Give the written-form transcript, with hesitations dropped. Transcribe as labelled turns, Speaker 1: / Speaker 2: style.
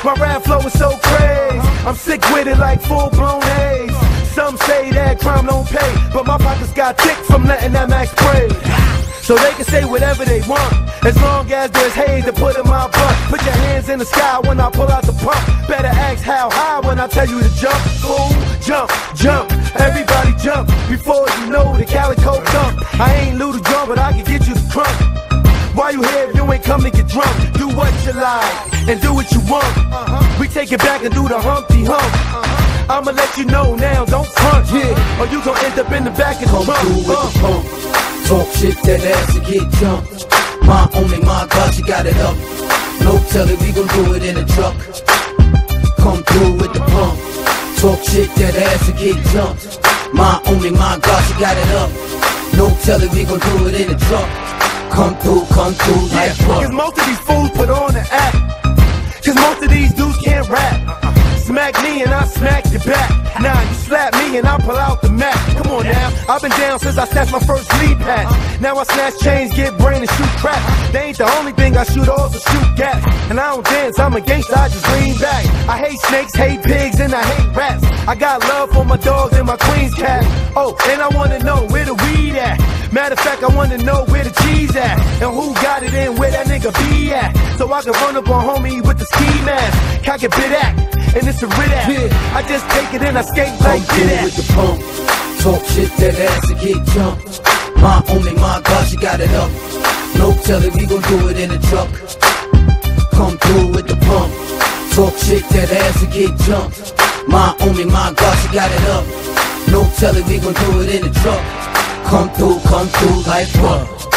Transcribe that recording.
Speaker 1: My rap flow is so crazy, I'm sick with it like full-blown haze. Some say that crime don't pay, but my pockets got thick from letting that max spray. So they can say whatever they want, as long as there's haze to put in my butt. Put your hands in the sky when I pull out the pump. Better ask how high when I tell you to jump. Fool, jump, jump, everybody jump. Before you know the calico dump. I ain't Luther John, but I can get you the crunk. Why you here if you ain't come to get drunk? Do what you like and do what you want. We take it back and do the Humpty Hump. I'ma let you know now, don't front, yeah, or you gon' end up in the back of the trunk.
Speaker 2: Come through with the pump, talk shit, that ass and get jumped. My only, my God, she got it up. No telling, we gon' do it in a truck. Come through with the pump, talk shit, that ass and get jumped. My only, my God, she got it up. No telling, we gon' do it in a truck. Come through like fuck.
Speaker 1: Cause most of these fools put on the act. Cause most of these dudes can't rap. Smack me and I smack you back. Nah, you slap me and I pull out the Mac. Come on now, I've been down since I snatched my first lead patch. Now I snatch chains, get brain and shoot crap. They ain't the only thing I shoot, also shoot gas. And I don't dance, I'm a gangsta, I just lean back. I hate snakes, hate pigs, and I hate rats. I got love for my dogs and my queen's cat. Oh, and I wanna know where the weed at. Matter of fact, I wanna know where the cheese at. And who got it and where that nigga be at. So I can run up on homie with the ski mask. Cock a bit at, and it's a rid at. I just take it and I skate like
Speaker 2: get with the pump, talk shit, that ass and get jumped. My only, my God, she got it up. No telling, we gon' do it in a truck. Come through with the pump, talk shit, that ass and get jumped. My only, my God, she got it up. No telling, we gon' do it in a truck. Come through like fuck.